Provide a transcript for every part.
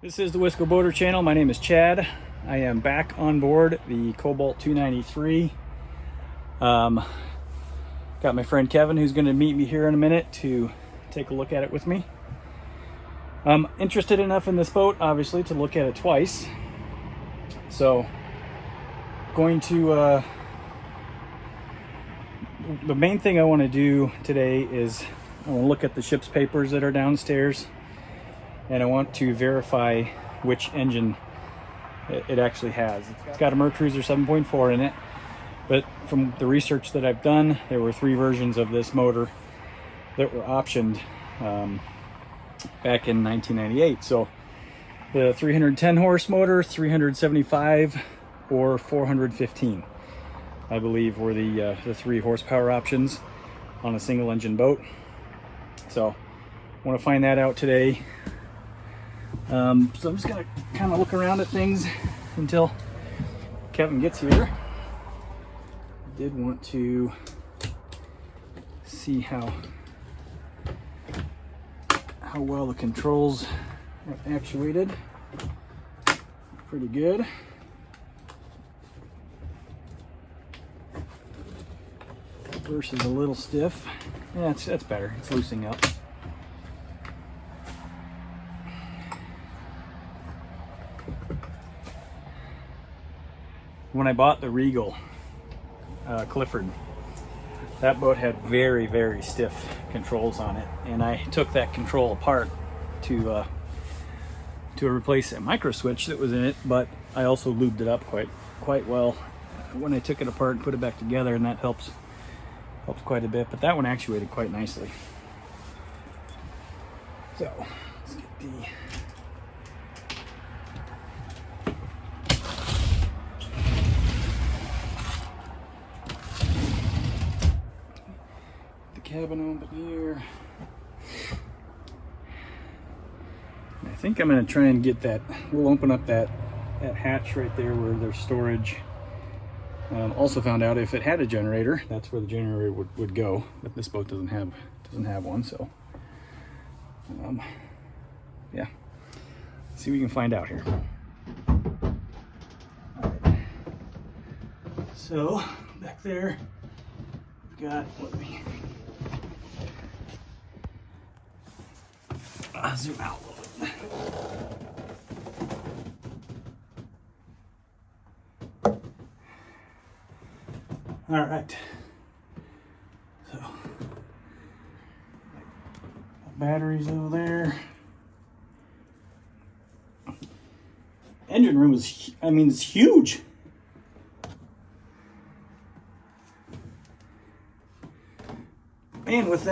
This is the Wisco Boater channel. My name is Chad. I am back on board the Cobalt 293. Got my friend Kevin who's going to meet me here in a minute to take a look at it with me. I'm interested enough in this boat, obviously, to look at it twice. So, going to the main thing I want to do today is I want to look at the ship's papers that are downstairs, and I want to verify which engine it actually has. It's got a Mercruiser 7.4 in it, but from the research that I've done, there were 3 versions of this motor that were optioned back in 1998. So the 310 horse motor, 375, or 415, I believe, were the 3 horsepower options on a single engine boat. So I want to find that out today. So I'm just gonna kind of look around at things until Kevin gets here. I did want to see how well the controls are actuated. Pretty good. Versus a little stiff. Yeah, that's better. It's loosening up. When I bought the Regal Clifford, that boat had very, very stiff controls on it, and I took that control apart to replace a micro switch that was in it, but I also lubed it up quite well when I took it apart and put it back together, and that helps quite a bit. But that one actuated quite nicely. So let's get the cabin open here. And I think I'm going to try and get that. We'll open up that hatch right there where there's storage. Also found out if it had a generator, that's where the generator would go, but this boat doesn't have one. So yeah, let's see what we can find out here. All right. So back there we've got, I'll zoom out a little bit. All right, so batteries over there. Engine room is, I mean, it's huge. And with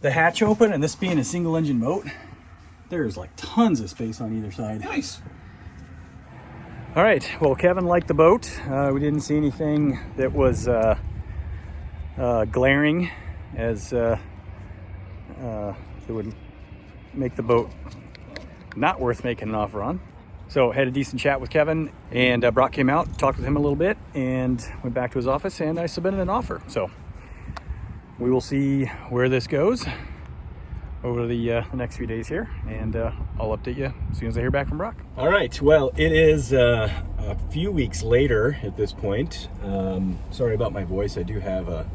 the hatch open and this being a single engine boat, there's like tons of space on either side. Nice. All right, well, Kevin liked the boat. We didn't see anything that was glaring as that would make the boat not worth making an offer on. So had a decent chat with Kevin, and Brock came out, talked with him a little bit, and went back to his office, and I submitted an offer. So we will see where this goes over the next few days here, and I'll update you as soon as I hear back from Brock. All right, well, it is a few weeks later at this point. Sorry about my voice. I do have a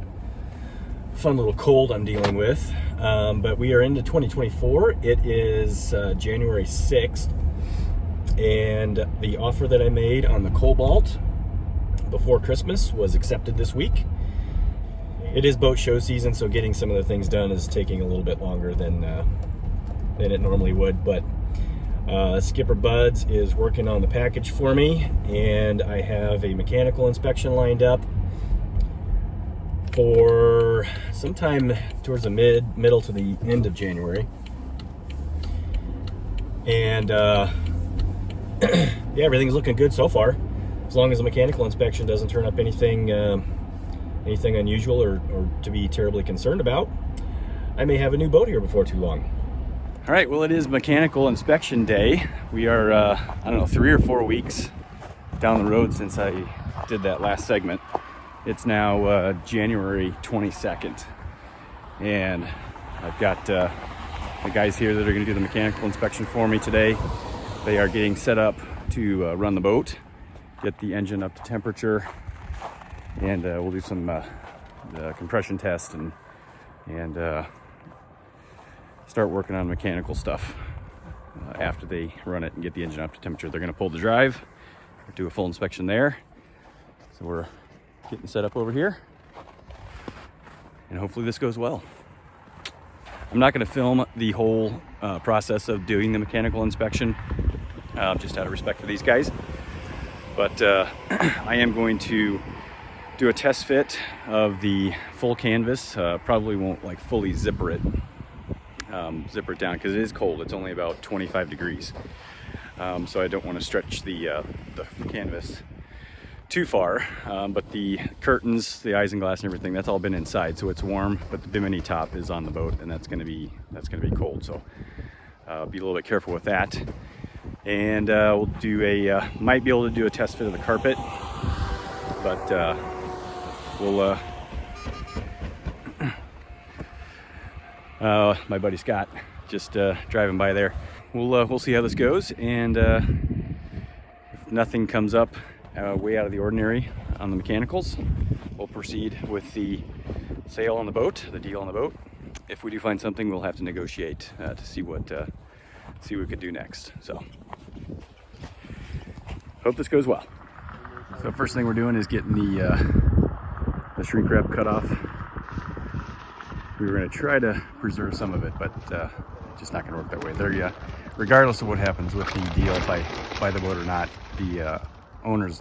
fun little cold I'm dealing with, but we are into 2024. It is January 6th, and the offer that I made on the Cobalt before Christmas was accepted this week. It is boat show season, so getting some of the things done is taking a little bit longer than it normally would. But Skipper Buds is working on the package for me, and I have a mechanical inspection lined up for sometime towards the middle to the end of January. And yeah, everything's looking good so far, as long as the mechanical inspection doesn't turn up anything unusual or to be terribly concerned about. I may have a new boat here before too long. All right, well, it is mechanical inspection day. We are I don't know, 3 or 4 weeks down the road since I did that last segment. It's now January 22nd, and I've got the guys here that are going to do the mechanical inspection for me today, they are getting set up to run the boat, get the engine up to temperature, and we'll do some compression test and start working on mechanical stuff after they run it and get the engine up to temperature. They're going to pull the drive, do a full inspection there. So we're getting set up over here, and hopefully this goes well. I'm not going to film the whole process of doing the mechanical inspection, just out of respect for these guys. But I am going to do a test fit of the full canvas. Probably won't like fully zipper it down because it is cold. It's only about 25 degrees. So I don't want to stretch the canvas too far, but the curtains, the isinglass and everything, that's all been inside, so it's warm, but the bimini top is on the boat, and that's gonna be cold. So be a little bit careful with that. And we'll do might be able to do a test fit of the carpet, but we'll my buddy Scott just driving by there. We'll see how this goes, and if nothing comes up way out of the ordinary on the mechanicals, we'll proceed with the sale on the boat, the deal on the boat. If we do find something, we'll have to negotiate to see what we could do next. So hope this goes well. So first thing we're doing is getting the shrink wrap cut off. We were going to try to preserve some of it, but just not going to work that way. There, regardless of what happens with the deal, if I buy the boat or not, the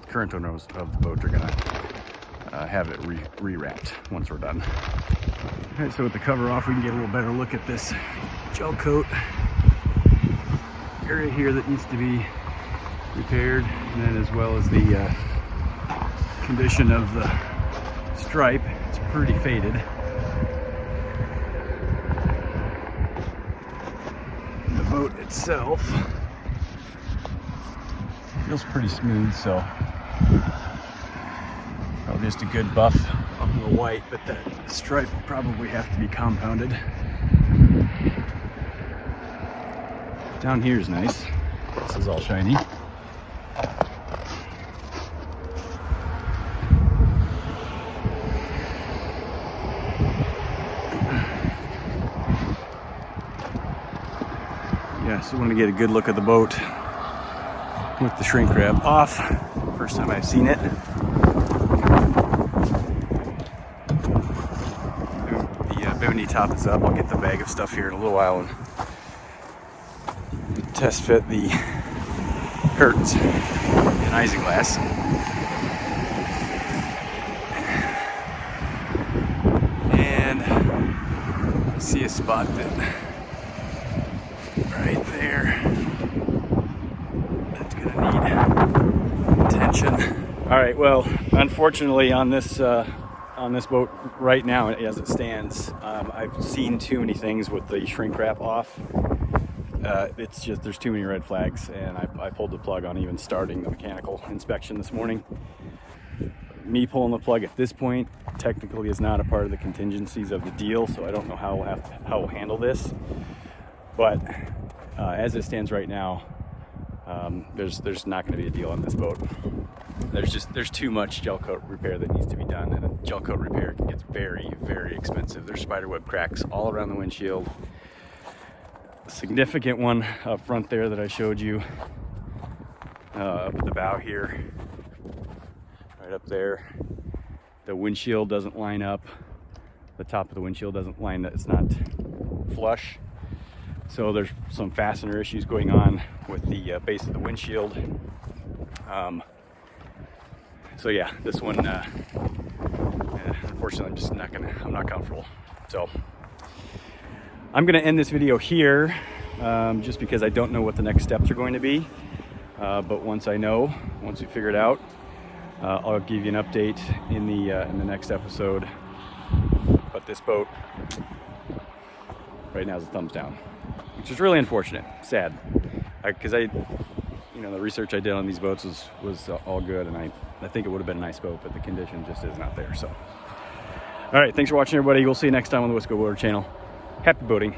current owners of the boat are gonna have it re-wrapped once we're done. All right, so with the cover off, we can get a little better look at this gel coat area here that needs to be repaired, and then as well as the condition of the stripe. It's pretty faded. The boat itself feels pretty smooth, so probably just a good buff on the white, but that stripe will probably have to be compounded. Down here is nice. This is all shiny. Yeah, so I want to get a good look at the boat with the shrink wrap off. First time I've seen it. The bimini top is up. I'll get the bag of stuff here in a little while and test fit the curtains and isinglass. And I see a spot that right there. All right, well, unfortunately on this boat right now, as it stands, I've seen too many things with the shrink wrap off. It's just, there's too many red flags, and I pulled the plug on even starting the mechanical inspection this morning. Me pulling the plug at this point technically is not a part of the contingencies of the deal, so I don't know how we'll handle this. But as it stands right now, there's not going to be a deal on this boat. There's too much gel coat repair that needs to be done, and a gel coat repair gets very, very expensive. There's spiderweb cracks all around the windshield. A significant one up front there that I showed you, up at the bow here, right up there. The windshield doesn't line up. The top of the windshield doesn't line up. It's not flush. So there's some fastener issues going on with the base of the windshield. So yeah, this one, unfortunately, I'm not comfortable. So I'm gonna end this video here, just because I don't know what the next steps are going to be. But once we figure it out, I'll give you an update in the next episode. But this boat right now is a thumbs down, which is really unfortunate, sad, because the research I did on these boats was all good, and I think it would have been a nice boat, but the condition just is not there. So, all right, thanks for watching, everybody. We'll see you next time on the Wisco Boater channel. Happy boating.